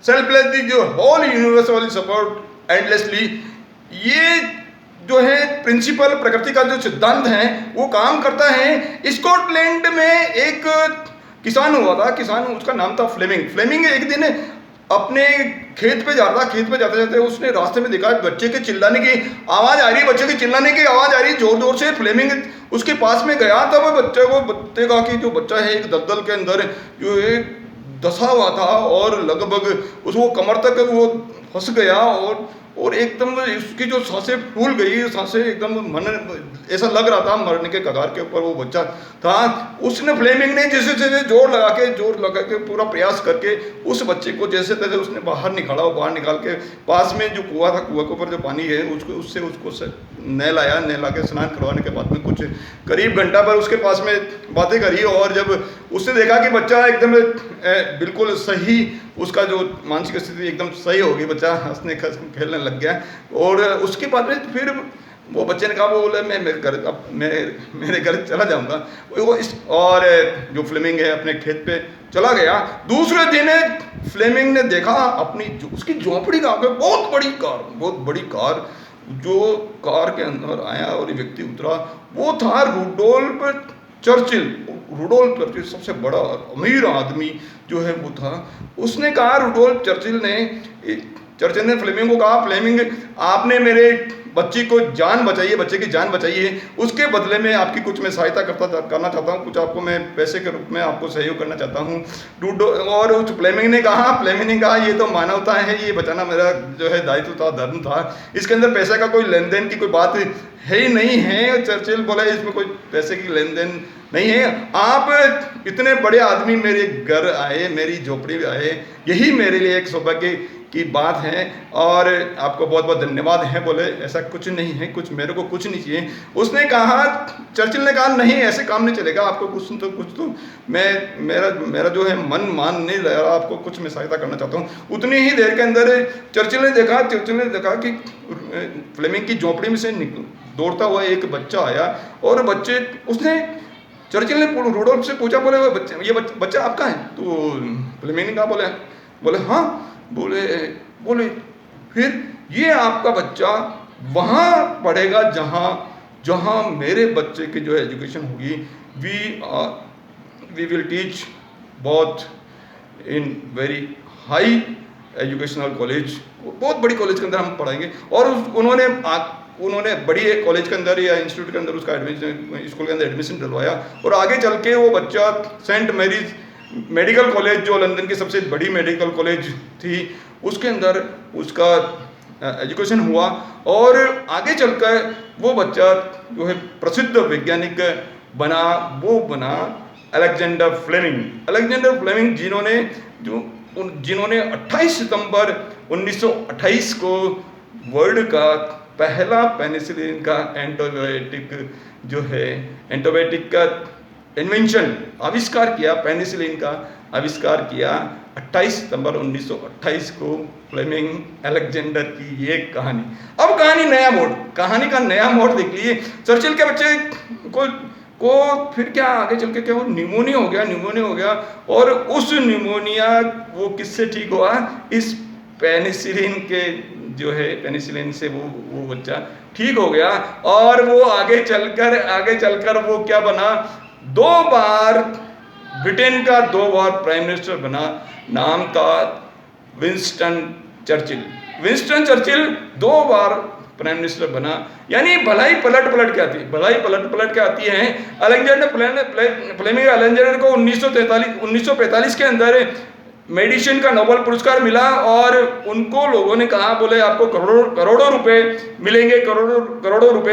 Selflessly जो whole universe will support endlessly, ये जो है प्रिंसिपल, प्रकृति का जो सिद्धांत है वो काम करता है। स्कॉटलैंड में एक किसान हुआ था, किसान, उसका नाम था फ्लेमिंग। फ्लेमिंग एक दिन अपने खेत पे जा रहा था, खेत पे जाते जाते उसने रास्ते में देखा बच्चे के चिल्लाने की आवाज़ आ रही, बच्चे के चिल्लाने की आवाज़ आ रही जोर जोर से। फ्लेमिंग उसके पास में गया, तब बच्चे को देखा कि जो बच्चा है एक दलदल के अंदर जो एक धंसा हुआ था और लगभग उसको कमर तक वो फंस गया, और एकदम उसकी जो सांसें फूल गई, सांसें एकदम मन ऐसा लग रहा था मरने के कगार के ऊपर वो बच्चा था। उसने फ्लेमिंग ने जैसे जैसे जोर लगा के पूरा प्रयास करके उस बच्चे को जैसे तैसे उसने बाहर निकाला, और बाहर निकाल के पास में जो कुआं था, कुआं के ऊपर जो पानी है उसको नहला के स्नान करवाने के बाद में कुछ करीब घंटा पर उसके पास में बातें करी, और जब उसने देखा कि बच्चा एकदम बिल्कुल सही, उसका जो मानसिक स्थिति एकदम सही होगी, बच्चा हंसने खेलने लग गया, और उसके बाद में फिर वो बच्चे ने कहा, वो बोले मैं मेरे घर चला जाऊंगा। और जो फ्लेमिंग है अपने खेत पे चला गया। दूसरे दिन फ्लेमिंग ने देखा उसकी झोपड़ी का आगे बहुत बड़ी कार, जो कार के अंदर आया और व्यक्ति उतरा, वो था रुडोल्फ चर्चिल सबसे बड़ा अमीर आदमी जो है वो था। उसने कहा, रुडोल्फ चर्चिल ने फ्लेमिंग को कहा, फ्लेमिंग आपने मेरे बच्चे की जान बचाइए, उसके बदले में आपकी कुछ मैं सहायता करना चाहता हूँ, कुछ आपको मैं पैसे के रूप में आपको सहयोग करना चाहता हूँ। और उस फ्लेमिंग ने कहा ये तो मानवता है, ये बचाना मेरा जो है दायित्व था, धर्म था, इसके अंदर पैसे का कोई लेन देन की कोई बात है ही नहीं है। चर्चिल बोला, इसमें कोई पैसे की लेन देन नहीं है, आप इतने बड़े आदमी मेरे घर आए, मेरी झोपड़ी में आए, यही मेरे लिए एक सौभाग्य की बात है, और आपको बहुत बहुत धन्यवाद है। बोले ऐसा कुछ नहीं है, मेरे को कुछ नहीं चाहिए। उसने कहा, चर्चिल ने कहा, नहीं ऐसे काम नहीं चलेगा, आपको कुछ तो मेरा जो है मन मान नहीं रहा, आपको कुछ मैं सहायता करना चाहता हूँ। उतनी ही देर के अंदर चर्चिल ने देखा कि फ्लेमिंग की झोपड़ी में से दौड़ता हुआ एक बच्चा आया, और चर्चिल ने रुडोल्फ से पूछा, बोले ये बच्चा आपका है? तो फ्लेमिंग ने कहा, बोले हाँ। बोले फिर ये आपका बच्चा वहाँ पढ़ेगा जहाँ मेरे बच्चे की जो एजुकेशन होगी। We will teach both in very high educational college, बहुत बड़ी कॉलेज के अंदर हम पढ़ाएंगे। और उन्होंने बड़ी एक कॉलेज के अंदर या इंस्टीट्यूट के अंदर उसका स्कूल के अंदर एडमिशन डलवाया, और आगे चल के वो बच्चा सेंट मैरीज मेडिकल कॉलेज, जो लंदन की सबसे बड़ी मेडिकल कॉलेज थी, उसके अंदर उसका एजुकेशन हुआ, और आगे चलकर वो बच्चा जो है प्रसिद्ध वैज्ञानिक बना। वो बना अलेक्जेंडर फ्लेमिंग, जिन्होंने 28 सितंबर 1928 को वर्ल्ड का पहला पेनिसिलिन का एंटीबायोटिक का इन्वेंशन आविष्कार किया, पेनिसिलिन का आविष्कार किया 28 सितंबर 1928 को फ्लेमिंग अलेक्जेंडर की ये कहानी। अब कहानी का नया मोड़ देख लीजिए। चर्चिल के बच्चे को फिर क्या आगे चल के क्या वो निमोनिया हो गया, और उस निमोनिया वो किससे ठीक हुआ? इस पेनिसिलिन से वो बच्चा ठीक हो गया, और वो आगे चलकर वो क्या बना? 2 बार ब्रिटेन का 2 बार प्राइम मिनिस्टर बना, नाम था विंस्टन चर्चिल 2 बार प्राइम मिनिस्टर बना। यानी भलाई पलट के आती है। अलेक्जेंडर को 1945 के अंदर मेडिसिन का नोबेल पुरस्कार मिला, और उनको लोगों ने कहा, बोले आपको करोड़ों रुपए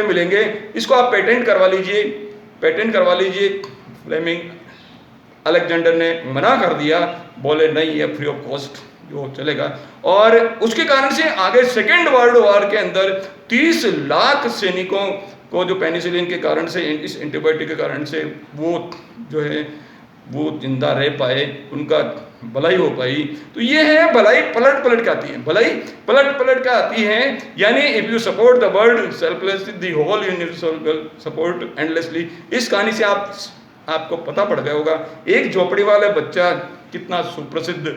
मिलेंगे, इसको आप पेटेंट करवा लीजिए। फ्लेमिंग अलेक्जेंडर ने मना कर दिया, बोले नहीं, ये फ्री ऑफ कॉस्ट जो चलेगा। और उसके कारण से आगे सेकेंड वर्ल्ड वॉर के अंदर 30 लाख सैनिकों को जो पेनिसिलिन के कारण से, इस एंटीबायोटिक के कारण से वो जिंदा रह पाए, उनका भलाई हो पाई। तो ये है भलाई पलट के आती है। यानी if you support the world selflessly, the whole universe will support endlessly. इस कहानी से आपको पता पड़ गया होगा एक झोपड़ी वाला बच्चा कितना सुप्रसिद्ध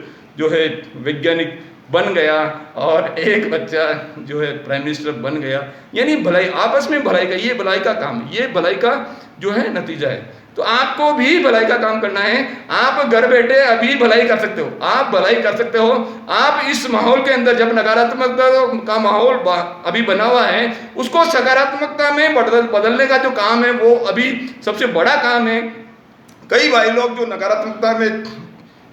जो है वैज्ञानिक बन गया और एक बच्चा जो है प्राइम मिनिस्टर बन गया। यानी भलाई, आपस में भलाई का, ये भलाई का काम, ये भलाई का जो है नतीजा है। तो आपको भी भलाई का काम करना है। आप घर बैठे अभी भलाई कर सकते हो, आप भलाई कर सकते हो। आप इस माहौल के अंदर, जब नकारात्मकता का माहौल अभी बना हुआ है, उसको सकारात्मकता में बदलने का जो काम है वो अभी सबसे बड़ा काम है। कई भाई लोग जो नकारात्मकता में,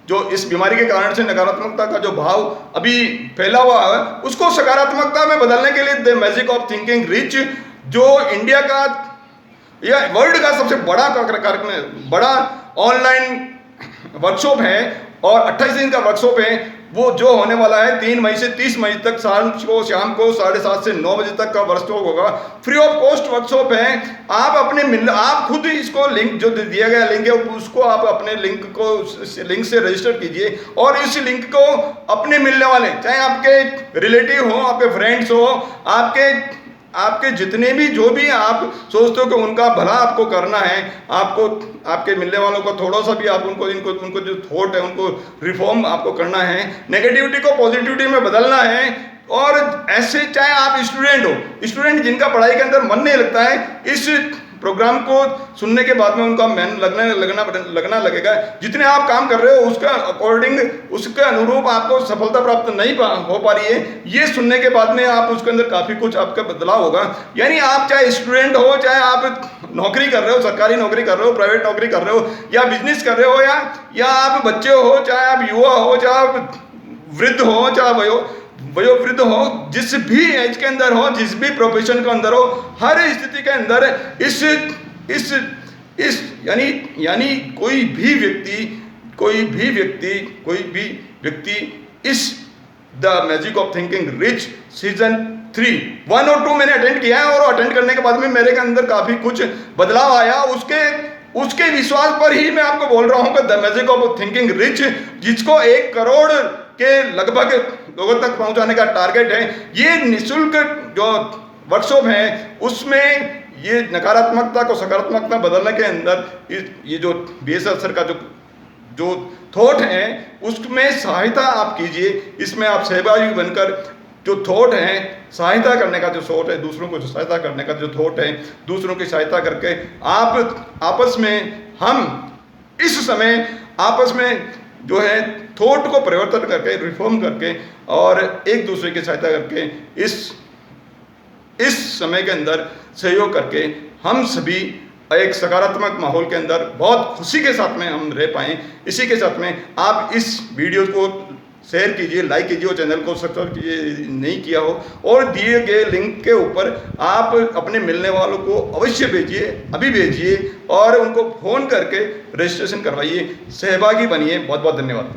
जो इस बीमारी के कारण से नकारात्मकता का जो भाव अभी फैला हुआ है, उसको सकारात्मकता में बदलने के लिए the magic of thinking rich, जो इंडिया का या वर्ल्ड का सबसे बड़ा ऑनलाइन वर्कशॉप है और 28 दिन का वर्कशॉप है, वो जो होने वाला है 3 मई से 30 मई तक, शाम को 7:30 से 9 बजे तक का वर्कशॉप होगा। फ्री ऑफ कॉस्ट वर्कशॉप है। आप खुद इसको लिंक जो दिया गया लिंक है, उसको आप अपने लिंक से रजिस्टर कीजिए और इस लिंक को अपने मिलने वाले, चाहे आपके रिलेटिव हो, आपके फ्रेंड्स हो, आपके जितने भी, जो भी आप सोचते हो कि उनका भला आपको करना है, आपको आपके मिलने वालों को थोड़ा सा भी आप उनको जो थॉट है उनको रिफॉर्म आपको करना है, नेगेटिविटी को पॉजिटिविटी में बदलना है। और ऐसे चाहे आप स्टूडेंट जिनका पढ़ाई के अंदर मन नहीं लगता है, इस प्रोग्राम को सुनने के बाद में उनका मन लगना लगेगा। जितने आप काम कर रहे हो उसका अकॉर्डिंग, उसके अनुरूप आपको सफलता प्राप्त नहीं हो पा रही है, ये सुनने के बाद में आप उसके अंदर काफ़ी कुछ आपका बदलाव होगा। यानी आप चाहे स्टूडेंट हो, चाहे आप नौकरी कर रहे हो, सरकारी नौकरी कर रहे हो, प्राइवेट नौकरी कर रहे हो, या बिजनेस कर रहे हो, या आप बच्चे हो, चाहे आप युवा हो, चाहे आप वृद्ध हो, चाहे वयोवृद्ध हो, जिस भी एज के अंदर हो, जिस भी प्रोफेशन के अंदर हो, हर स्थिति के अंदर इस यानी कोई भी व्यक्ति इस the magic of thinking rich season 3 1 और 2 मैंने अटेंड किया है, और अटेंड करने के बाद में मेरे के अंदर काफ़ी कुछ बदलाव आया। उसके विश्वास पर ही मैं आपको बोल रहा हूँ कि the magic of thinking rich, जिसको 1 करोड़ के लगभग लोगों तक पहुंचाने का टारगेट है, ये निःशुल्क जो वर्कशॉप है, उसमें ये नकारात्मकता को सकारात्मकता बदलने के अंदर ये जो BSL सर का जो थॉट है, उसमें सहायता आप कीजिए। इसमें आप सहभागी बनकर जो थॉट है, सहायता करने का जो थॉट है, दूसरों को सहायता करने का जो थॉट है, दूसरों की सहायता करके आप आपस में, हम इस समय आपस में जो है थॉट को परिवर्तन करके, रिफॉर्म करके और एक दूसरे की सहायता करके इस समय के अंदर सहयोग करके हम सभी एक सकारात्मक माहौल के अंदर बहुत खुशी के साथ में हम रह पाएँ। इसी के साथ में आप इस वीडियो को शेयर कीजिए, लाइक कीजिए और चैनल को सब्सक्राइब कीजिए नहीं किया हो, और दिए गए लिंक के ऊपर आप अपने मिलने वालों को अवश्य भेजिए, अभी भेजिए और उनको फ़ोन करके रजिस्ट्रेशन करवाइए, सहभागी बनिए। बहुत बहुत धन्यवाद।